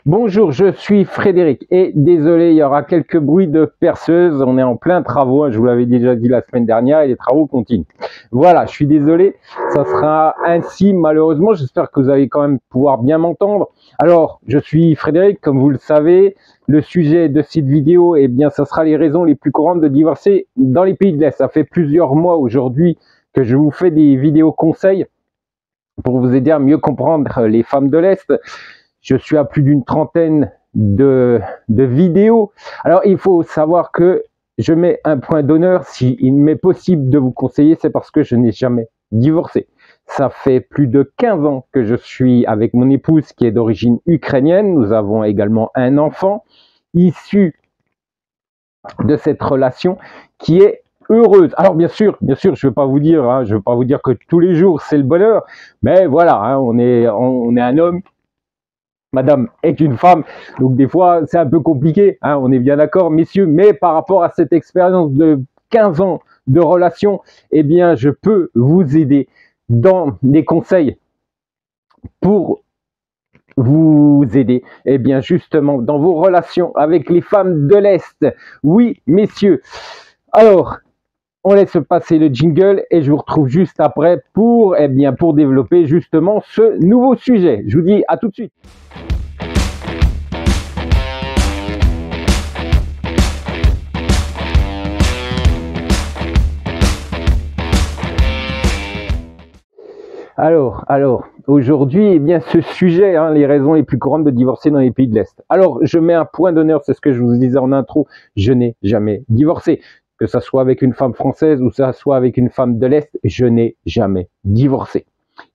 Bonjour, je suis Frédéric et désolé, il y aura quelques bruits de perceuse. On est en plein travaux, hein, je vous l'avais déjà dit la semaine dernière et les travaux continuent. Voilà, je suis désolé, ça sera ainsi malheureusement. J'espère que vous allez quand même pouvoir bien m'entendre. Alors, je suis Frédéric, comme vous le savez. Le sujet de cette vidéo, eh bien, ça sera les raisons les plus courantes de divorcer dans les pays de l'Est. Ça fait plusieurs mois aujourd'hui que je vous fais des vidéos conseils pour vous aider à mieux comprendre les femmes de l'Est. Je suis à plus d'une trentaine de vidéos. Alors, il faut savoir que je mets un point d'honneur. S'il m'est possible de vous conseiller, c'est parce que je n'ai jamais divorcé. Ça fait plus de 15 ans que je suis avec mon épouse qui est d'origine ukrainienne. Nous avons également un enfant issu de cette relation qui est heureuse. Alors bien sûr, je ne vais pas vous dire, que tous les jours c'est le bonheur, mais voilà, hein, on est un homme. Madame est une femme, donc des fois c'est un peu compliqué, hein, on est bien d'accord messieurs, mais par rapport à cette expérience de 15 ans de relation, eh bien je peux vous aider dans des conseils pour vous aider, eh bien justement dans vos relations avec les femmes de l'Est. Oui messieurs, alors on laisse passer le jingle et je vous retrouve juste après pour développer justement ce nouveau sujet. Je vous dis à tout de suite. Alors, aujourd'hui, eh bien, ce sujet, hein, les raisons les plus courantes de divorcer dans les pays de l'Est. Alors, je mets un point d'honneur, c'est ce que je vous disais en intro, je n'ai jamais divorcé. Que ça soit avec une femme française ou que ça soit avec une femme de l'Est, je n'ai jamais divorcé.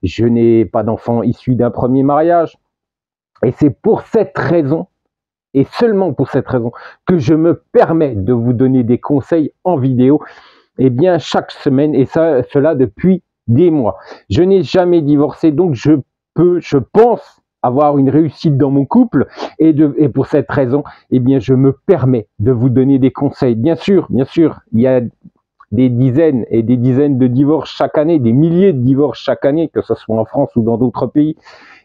Je n'ai pas d'enfant issu d'un premier mariage. Et c'est pour cette raison, et seulement pour cette raison, que je me permets de vous donner des conseils en vidéo, eh bien, chaque semaine, et cela depuis des mois. Je n'ai jamais divorcé, donc je pense avoir une réussite dans mon couple, et pour cette raison, eh bien, je me permets de vous donner des conseils. Bien sûr, il y a des dizaines et des dizaines de divorces chaque année, des milliers de divorces chaque année, que ce soit en France ou dans d'autres pays,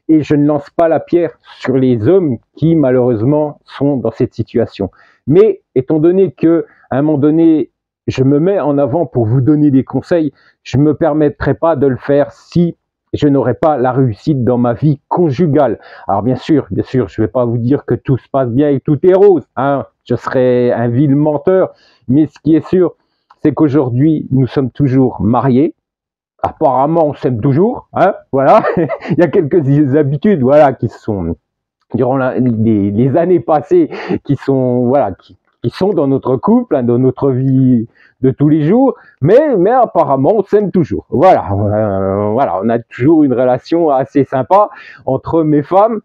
et je ne lance pas la pierre sur les hommes qui, malheureusement, sont dans cette situation. Mais, étant donné que, à un moment donné, je me mets en avant pour vous donner des conseils, je ne me permettrai pas de le faire si je n'aurais pas la réussite dans ma vie conjugale. Alors bien sûr, je ne vais pas vous dire que tout se passe bien et tout est rose, hein. Je serais un vil menteur, mais ce qui est sûr, c'est qu'aujourd'hui, nous sommes toujours mariés. Apparemment, on s'aime toujours, hein, voilà. Il y a quelques habitudes, voilà, qui sont, durant les années passées, qui sont dans notre couple, hein, dans notre vie de tous les jours, mais apparemment on s'aime toujours. Voilà, on a toujours une relation assez sympa entre hommes et femmes.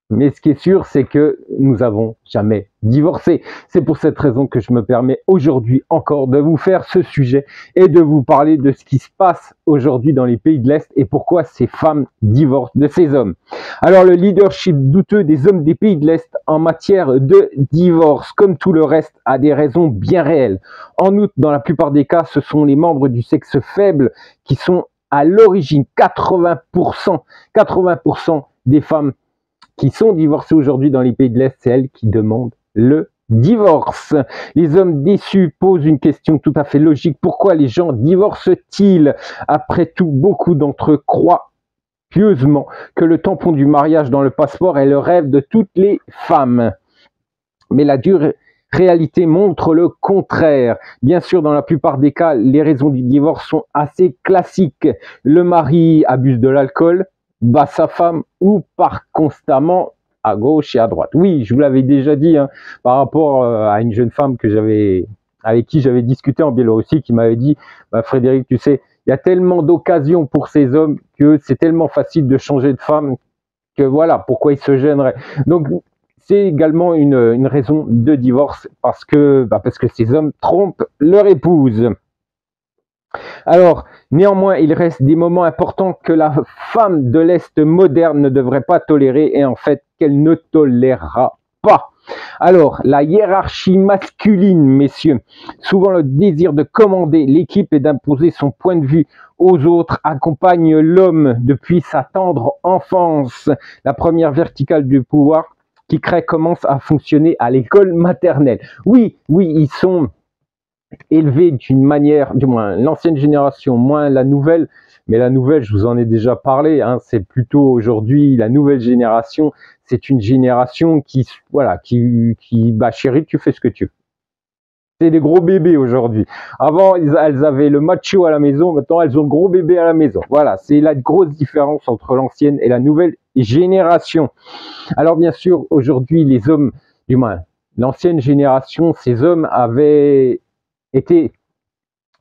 Mais ce qui est sûr, c'est que nous n'avons jamais divorcé. C'est pour cette raison que je me permets aujourd'hui encore de vous faire ce sujet et de vous parler de ce qui se passe aujourd'hui dans les pays de l'Est et pourquoi ces femmes divorcent de ces hommes. Alors, le leadership douteux des hommes des pays de l'Est en matière de divorce, comme tout le reste, a des raisons bien réelles. En outre, dans la plupart des cas, ce sont les membres du sexe faible qui sont à l'origine. 80% des femmes qui sont divorcées aujourd'hui dans les pays de l'Est, c'est elles qui demandent le divorce. Les hommes déçus posent une question tout à fait logique. Pourquoi les gens divorcent-ils? Après tout, beaucoup d'entre eux croient pieusement que le tampon du mariage dans le passeport est le rêve de toutes les femmes. Mais la dure réalité montre le contraire. Bien sûr, dans la plupart des cas, les raisons du divorce sont assez classiques. Le mari abuse de l'alcool, bat sa femme ou part constamment à gauche et à droite. Oui, je vous l'avais déjà dit, hein, par rapport à une jeune femme avec qui j'avais discuté en Biélorussie, qui m'avait dit Frédéric, tu sais, il y a tellement d'occasions pour ces hommes que c'est tellement facile de changer de femme que voilà, pourquoi ils se gêneraient. Donc, c'est également une raison de divorce parce que ces hommes trompent leur épouse. Alors, néanmoins, il reste des moments importants que la femme de l'Est moderne ne devrait pas tolérer et en fait qu'elle ne tolérera pas. Alors, la hiérarchie masculine, messieurs, souvent le désir de commander l'équipe et d'imposer son point de vue aux autres accompagne l'homme depuis sa tendre enfance. La première verticale du pouvoir commencent à fonctionner à l'école maternelle. Oui, oui, ils sont élevés d'une manière, du moins l'ancienne génération, moins la nouvelle, mais la nouvelle, je vous en ai déjà parlé, hein, c'est plutôt aujourd'hui, la nouvelle génération, c'est une génération qui, voilà, bah chérie, tu fais ce que tu veux. C'est des gros bébés aujourd'hui. Avant, elles avaient le macho à la maison, maintenant elles ont le gros bébé à la maison. Voilà, c'est la grosse différence entre l'ancienne et la nouvelle génération. Alors bien sûr, aujourd'hui, les hommes, du moins l'ancienne génération, ces hommes avaient été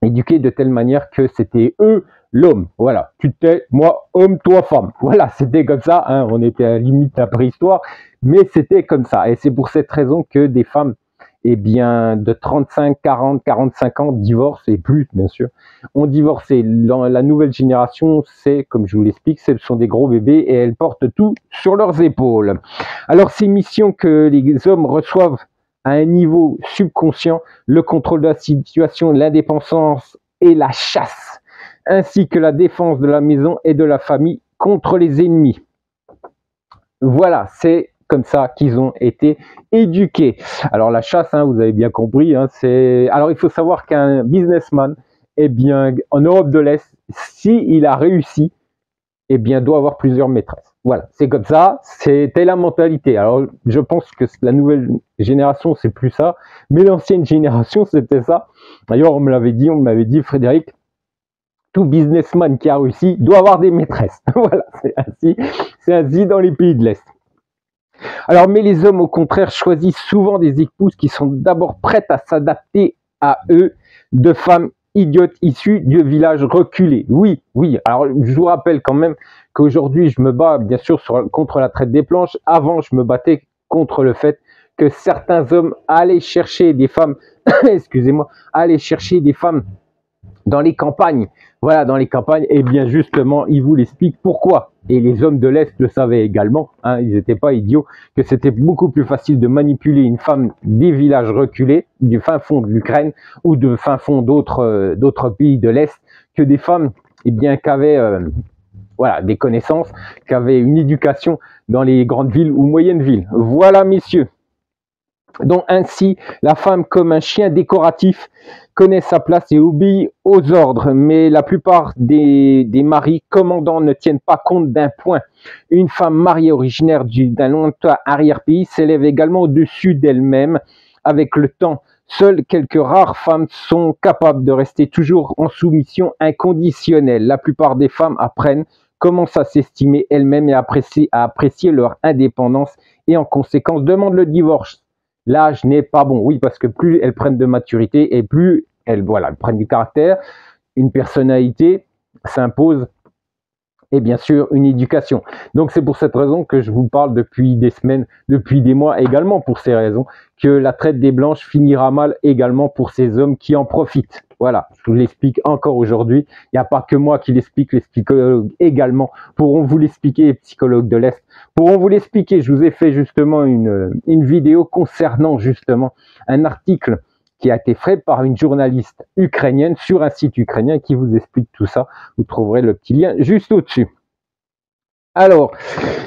éduqués de telle manière que c'était eux l'homme. Voilà, tu t'es, moi homme, toi femme. Voilà, c'était comme ça, hein. On était à la limite de la préhistoire, mais c'était comme ça. Et c'est pour cette raison que des femmes, eh bien, de 35, 40, 45 ans divorcent, et plus bien sûr, ont divorcé. La nouvelle génération, c'est, comme je vous l'explique, ce sont des gros bébés et elles portent tout sur leurs épaules. Alors ces missions que les hommes reçoivent à un niveau subconscient, le contrôle de la situation, l'indépendance et la chasse, ainsi que la défense de la maison et de la famille contre les ennemis. Voilà, c'est comme ça qu'ils ont été éduqués. Alors la chasse, hein, vous avez bien compris, hein, c'est... Alors il faut savoir qu'un businessman, eh bien, en Europe de l'Est, s'il a réussi, eh bien, doit avoir plusieurs maîtresses. Voilà, c'est comme ça, c'était la mentalité. Alors, je pense que la nouvelle génération, c'est plus ça, mais l'ancienne génération, c'était ça. D'ailleurs, on m'avait dit, Frédéric, tout businessman qui a réussi doit avoir des maîtresses. Voilà, c'est ainsi dans les pays de l'Est. Alors, mais les hommes, au contraire, choisissent souvent des épouses qui sont d'abord prêtes à s'adapter à eux, de femmes idiotes issues du village reculé. Oui, oui. Alors, je vous rappelle quand même qu'aujourd'hui, je me bats bien sûr contre la traite des planches. Avant, je me battais contre le fait que certains hommes allaient chercher des femmes, excusez-moi, allaient chercher des femmes dans les campagnes. Voilà, dans les campagnes, et bien justement, il vous l'explique pourquoi. Et les hommes de l'Est le savaient également, hein, ils n'étaient pas idiots, que c'était beaucoup plus facile de manipuler une femme des villages reculés, du fin fond de l'Ukraine ou de fin fond d'autres pays de l'Est, que des femmes eh bien, qui avaient voilà, des connaissances, qui avaient une éducation dans les grandes villes ou moyennes villes. Voilà, messieurs. Donc ainsi, la femme, comme un chien décoratif, connaît sa place et obéit aux ordres, mais la plupart des maris commandants ne tiennent pas compte d'un point. Une femme mariée originaire d'un lointain arrière-pays s'élève également au-dessus d'elle-même avec le temps. Seules quelques rares femmes sont capables de rester toujours en soumission inconditionnelle. La plupart des femmes apprennent, commencent à s'estimer elles-mêmes et à apprécier leur indépendance et en conséquence demandent le divorce. L'âge n'est pas bon. Oui, parce que plus elles prennent de maturité et plus elles prennent du caractère, une personnalité s'impose et bien sûr une éducation. Donc c'est pour cette raison que je vous parle depuis des semaines, depuis des mois également pour ces raisons, que la traite des blanches finira mal également pour ces hommes qui en profitent. Voilà, je vous l'explique encore aujourd'hui. Il n'y a pas que moi qui l'explique, les psychologues également pourront vous l'expliquer, les psychologues de l'Est pourront vous l'expliquer. Je vous ai fait justement une vidéo concernant justement un article qui a été fait par une journaliste ukrainienne sur un site ukrainien qui vous explique tout ça. Vous trouverez le petit lien juste au-dessus. Alors,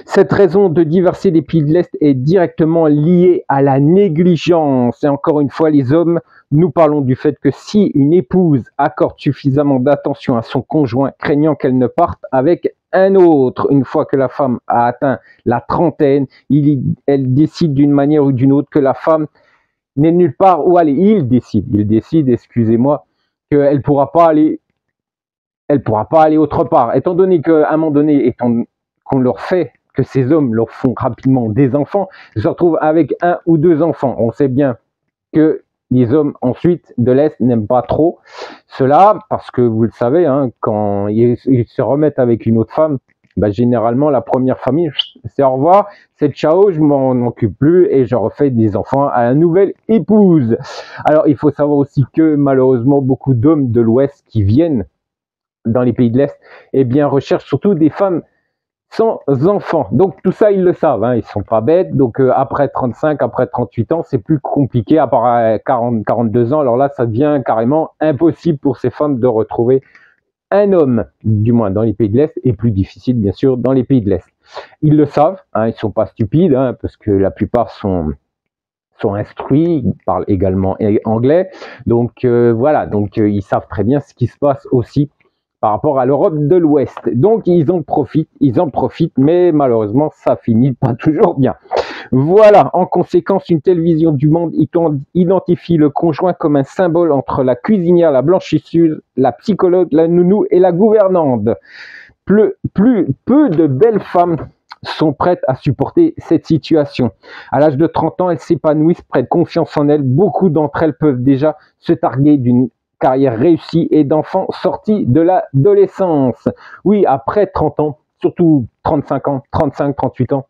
cette raison de divorcer des pays de l'Est est directement liée à la négligence. Et encore une fois, les hommes, nous parlons du fait que si une épouse accorde suffisamment d'attention à son conjoint, craignant qu'elle ne parte avec un autre, une fois que la femme a atteint la trentaine, elle décide d'une manière ou d'une autre que la femme n'est nulle part où aller. Il décide, excusez-moi, qu'elle ne pourra pas aller autre part. Étant donné qu'à un moment donné, qu'on leur fait, que ces hommes leur font rapidement des enfants, ils se retrouvent avec 1 ou 2 enfants. On sait bien que les hommes ensuite de l'Est n'aiment pas trop cela, parce que vous le savez, hein, quand ils se remettent avec une autre femme, bah, généralement la première famille, c'est au revoir, c'est ciao, je m'en occupe plus et je refais des enfants à la nouvelle épouse. Alors il faut savoir aussi que malheureusement beaucoup d'hommes de l'Ouest qui viennent dans les pays de l'Est, eh bien recherchent surtout des femmes sans enfants. Donc tout ça, ils le savent, hein, ils sont pas bêtes. Donc après 35, après 38 ans, c'est plus compliqué, à part 40, 42 ans. Alors là, ça devient carrément impossible pour ces femmes de retrouver un homme, du moins dans les pays de l'Est, et plus difficile, bien sûr, dans les pays de l'Est. Ils le savent, hein, ils sont pas stupides, hein, parce que la plupart sont instruits, ils parlent également anglais. Donc voilà, donc ils savent très bien ce qui se passe aussi par rapport à l'Europe de l'Ouest. Donc ils en profitent, mais malheureusement ça finit pas toujours bien. Voilà, en conséquence, une telle vision du monde identifie le conjoint comme un symbole entre la cuisinière, la blanchisseuse, la psychologue, la nounou et la gouvernante. Peu de belles femmes sont prêtes à supporter cette situation. À l'âge de 30 ans, elles s'épanouissent, prennent confiance en elles. Beaucoup d'entre elles peuvent déjà se targuer d'une carrière réussie et d'enfants sortis de l'adolescence. Oui, après 30 ans, surtout 35 ans, 35, 38 ans,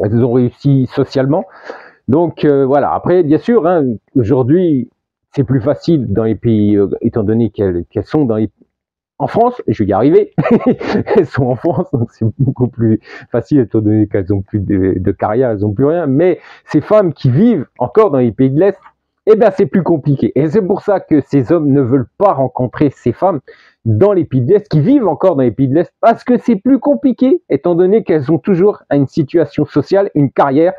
elles ont réussi socialement. Donc voilà, après bien sûr, hein, aujourd'hui, c'est plus facile dans les pays, étant donné qu'elles sont en France, je vais y arriver, elles sont en France, donc c'est beaucoup plus facile étant donné qu'elles n'ont plus de carrière, elles n'ont plus rien. Mais ces femmes qui vivent encore dans les pays de l'Est, eh bien c'est plus compliqué. Et c'est pour ça que ces hommes ne veulent pas rencontrer ces femmes dans les pays de l'Est, qui vivent encore dans les pays de l'Est, parce que c'est plus compliqué, étant donné qu'elles ont toujours une situation sociale, une carrière,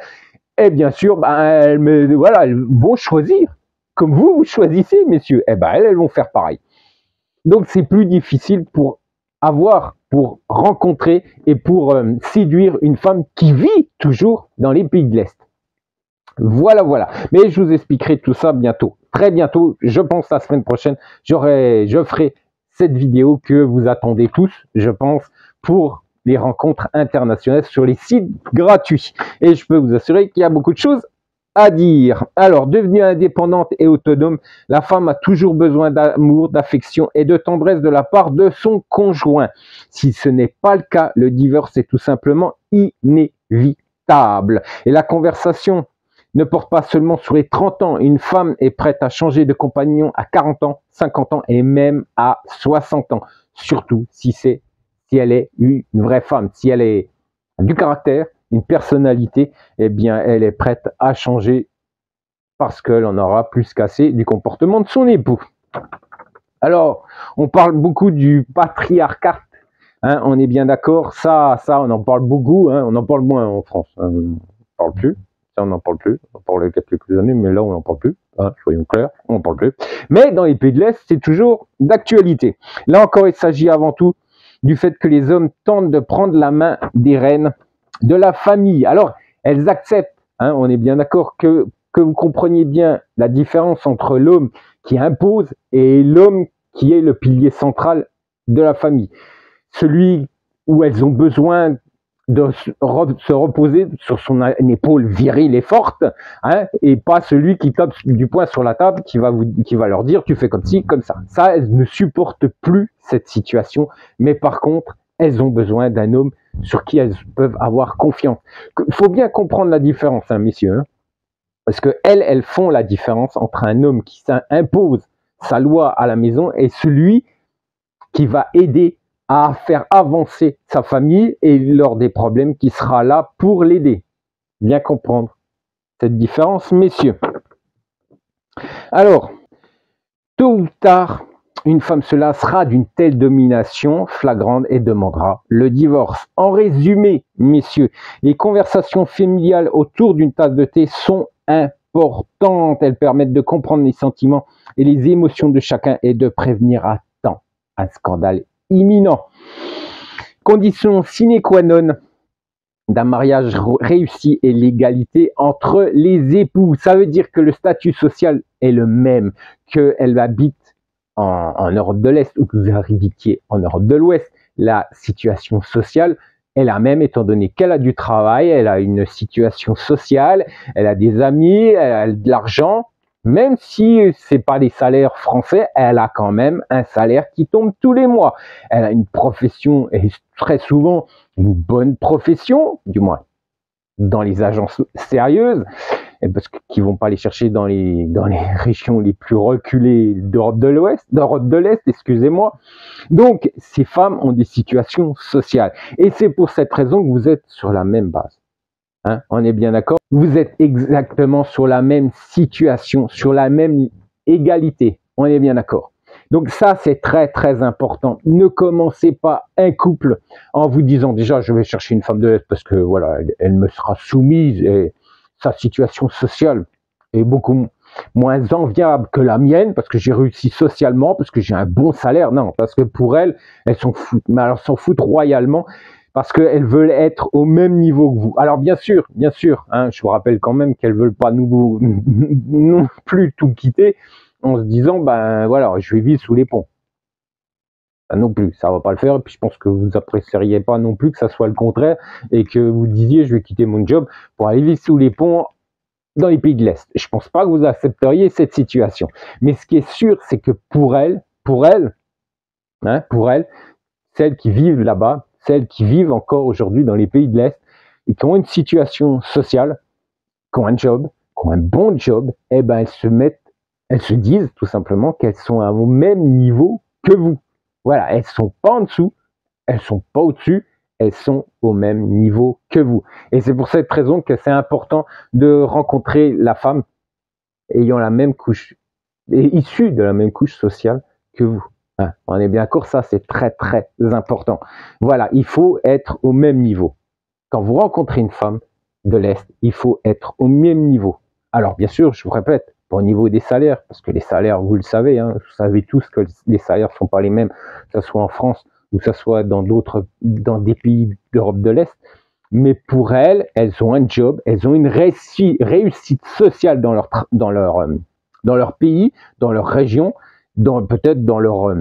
et bien sûr, elles vont choisir, comme vous choisissez, messieurs, et elles vont faire pareil. Donc c'est plus difficile pour rencontrer et pour séduire une femme qui vit toujours dans les pays de l'Est. Voilà. Mais je vous expliquerai tout ça bientôt. Très bientôt, je pense la semaine prochaine, je ferai cette vidéo que vous attendez tous, je pense, pour les rencontres internationales sur les sites gratuits. Et je peux vous assurer qu'il y a beaucoup de choses à dire. Alors, devenue indépendante et autonome, la femme a toujours besoin d'amour, d'affection et de tendresse de la part de son conjoint. Si ce n'est pas le cas, le divorce est tout simplement inévitable. Et la conversation ne porte pas seulement sur les 30 ans. Une femme est prête à changer de compagnon à 40 ans, 50 ans et même à 60 ans. Surtout si elle est une vraie femme, si elle est du caractère, une personnalité, eh bien, elle est prête à changer parce qu'elle en aura plus qu'assez du comportement de son époux. Alors, on parle beaucoup du patriarcat, hein, on est bien d'accord, ça, on en parle beaucoup, hein, on en parle moins en France, hein, on n'en parle plus, ça on n'en parle plus, on en parlait il y a quelques années, mais là on n'en parle plus, hein, soyons clairs, on n'en parle plus. Mais dans les pays de l'Est, c'est toujours d'actualité. Là encore, il s'agit avant tout du fait que les hommes tentent de prendre la main des rênes de la famille. Alors, elles acceptent, hein, on est bien d'accord, que vous compreniez bien la différence entre l'homme qui impose et l'homme qui est le pilier central de la famille. Celui où elles ont besoin de se reposer sur son épaule virile et forte, hein, et pas celui qui tape du poing sur la table, qui va leur dire tu fais comme ci, comme ça. Ça, elles ne supportent plus cette situation, mais par contre, elles ont besoin d'un homme sur qui elles peuvent avoir confiance. Il faut bien comprendre la différence, hein, messieurs, hein, parce que elles font la différence entre un homme qui impose sa loi à la maison et celui qui va aider à faire avancer sa famille et lors des problèmes qui sera là pour l'aider. Bien comprendre cette différence, messieurs. Alors, tôt ou tard, une femme se lassera d'une telle domination flagrante et demandera le divorce. En résumé, messieurs, les conversations familiales autour d'une tasse de thé sont importantes. Elles permettent de comprendre les sentiments et les émotions de chacun et de prévenir à temps un scandale imminent. Condition sine qua non d'un mariage réussi et l'égalité entre les époux. Ça veut dire que le statut social est le même, qu'elle habite en Europe de l'Est ou que vous habitiez en Europe de l'Ouest. La situation sociale est la même étant donné qu'elle a du travail, elle a une situation sociale, elle a des amis, elle a de l'argent. Même si c'est pas des salaires français, elle a quand même un salaire qui tombe tous les mois. Elle a une profession, et très souvent une bonne profession, du moins dans les agences sérieuses, parce qu'ils vont pas les chercher dans les régions les plus reculées d'Europe de l'Est, excusez-moi. Donc, ces femmes ont des situations sociales. Et c'est pour cette raison que vous êtes sur la même base. Hein, on est bien d'accord? Vous êtes exactement sur la même situation, sur la même égalité. On est bien d'accord. Donc ça, c'est très très important. Ne commencez pas un couple en vous disant déjà je vais chercher une femme de l'Est parce que voilà, elle me sera soumise et sa situation sociale est beaucoup moins enviable que la mienne parce que j'ai réussi socialement, parce que j'ai un bon salaire. Non, parce que pour elles s'en foutent. Mais alors, s'en foutent royalement parce qu'elles veulent être au même niveau que vous. Alors bien sûr, hein, je vous rappelle quand même qu'elles veulent pas nous non plus tout quitter en se disant, ben voilà, je vais vivre sous les ponts. Ben, non plus, ça va pas le faire. Et puis je pense que vous apprécieriez pas non plus que ça soit le contraire et que vous disiez, je vais quitter mon job pour aller vivre sous les ponts dans les pays de l'Est. Je pense pas que vous accepteriez cette situation. Mais ce qui est sûr, c'est que pour elles, celles qui vivent là-bas, celles qui vivent encore aujourd'hui dans les pays de l'Est et qui ont une situation sociale, qui ont un job, qui ont un bon job, eh ben elles se disent tout simplement qu'elles sont au même niveau que vous. Voilà, elles sont pas en dessous, elles sont pas au-dessus, elles sont au même niveau que vous. Et c'est pour cette raison que c'est important de rencontrer la femme ayant la même couche, et issue de la même couche sociale que vous. Hein, on est bien d'accord, ça c'est très très important. Voilà, il faut être au même niveau. Quand vous rencontrez une femme de l'Est, il faut être au même niveau. Alors bien sûr, je vous répète, pas au niveau des salaires, parce que les salaires, vous le savez, hein, vous savez tous que les salaires ne sont pas les mêmes, que ce soit en France ou que ce soit dans des pays d'Europe de l'Est. Mais pour elles, elles ont un job, elles ont une réussite sociale dans leur pays, dans leur région, peut-être dans leur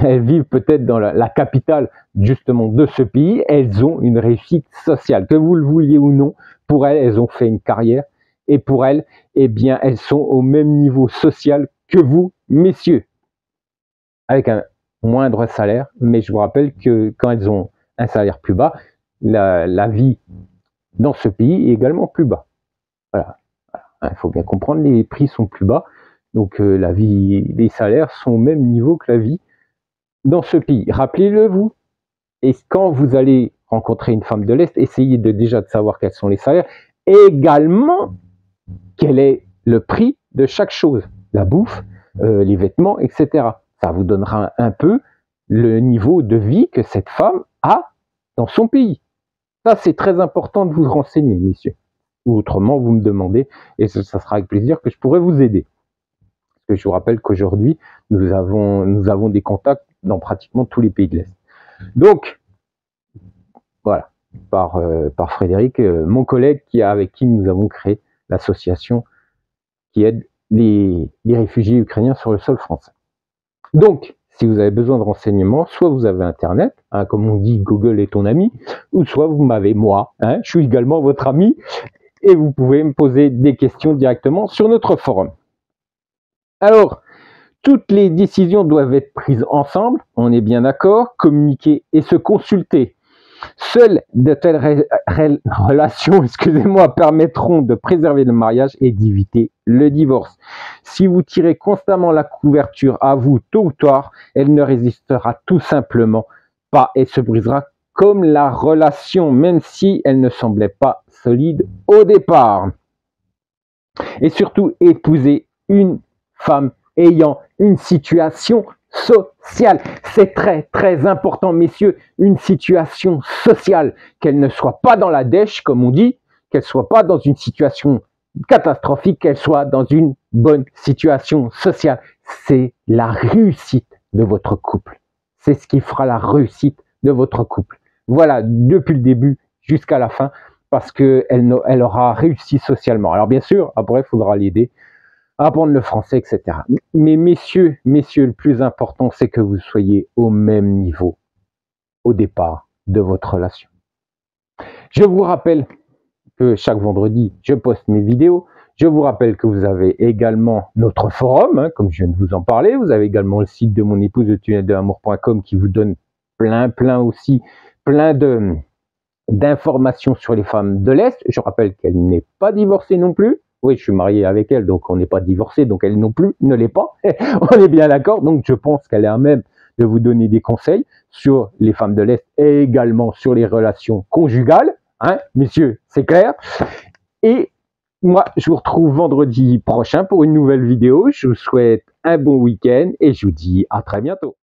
elles vivent peut-être dans la capitale justement de ce pays, elles ont une réussite sociale. Que vous le vouliez ou non, pour elles, elles ont fait une carrière et pour elles, eh bien, elles sont au même niveau social que vous, messieurs, avec un moindre salaire. Mais je vous rappelle que quand elles ont un salaire plus bas, la vie dans ce pays est également plus bas. Voilà. Il faut bien comprendre, les prix sont plus bas. Donc les salaires sont au même niveau que la vie dans ce pays. Rappelez-le vous. Et quand vous allez rencontrer une femme de l'Est, essayez déjà de savoir quels sont les salaires. Et également, quel est le prix de chaque chose. La bouffe, les vêtements, etc. Ça vous donnera un peu le niveau de vie que cette femme a dans son pays. Ça, c'est très important de vous renseigner, messieurs. Ou autrement, vous me demandez, et ça sera avec plaisir que je pourrai vous aider. Parce que je vous rappelle qu'aujourd'hui, nous avons des contacts dans pratiquement tous les pays de l'Est. Donc, voilà, par Frédéric, mon collègue avec qui nous avons créé l'association qui aide les réfugiés ukrainiens sur le sol français. Donc, si vous avez besoin de renseignements, soit vous avez Internet, hein, comme on dit, Google est ton ami, ou soit vous m'avez moi, hein, je suis également votre ami, et vous pouvez me poser des questions directement sur notre forum. Alors, toutes les décisions doivent être prises ensemble, on est bien d'accord, communiquer et se consulter. Seules de telles relations, permettront de préserver le mariage et d'éviter le divorce. Si vous tirez constamment la couverture à vous, tôt ou tard, elle ne résistera tout simplement pas et se brisera comme la relation, même si elle ne semblait pas solide au départ. Et surtout, épousez une femme ayant une situation sociale. C'est très très important, messieurs, une situation sociale, qu'elle ne soit pas dans la dèche, comme on dit, qu'elle ne soit pas dans une situation catastrophique, qu'elle soit dans une bonne situation sociale. C'est la réussite de votre couple. C'est ce qui fera la réussite de votre couple. Voilà, depuis le début jusqu'à la fin, parce qu'elle aura réussi socialement. Alors bien sûr, après, il faudra l'aider à apprendre le français, etc. Mais messieurs, le plus important, c'est que vous soyez au même niveau au départ de votre relation. Je vous rappelle que chaque vendredi, je poste mes vidéos. Je vous rappelle que vous avez également notre forum, hein, comme je viens de vous en parler. Vous avez également le site de mon épouse, le tunneldeamour.com, qui vous donne plein d'informations sur les femmes de l'Est. Je rappelle qu'elle n'est pas divorcée non plus. Oui, je suis marié avec elle, donc on n'est pas divorcé, donc elle non plus ne l'est pas. On est bien d'accord, donc je pense qu'elle est à même de vous donner des conseils sur les femmes de l'Est et également sur les relations conjugales. Hein, messieurs, c'est clair. Et moi, je vous retrouve vendredi prochain pour une nouvelle vidéo. Je vous souhaite un bon week-end et je vous dis à très bientôt.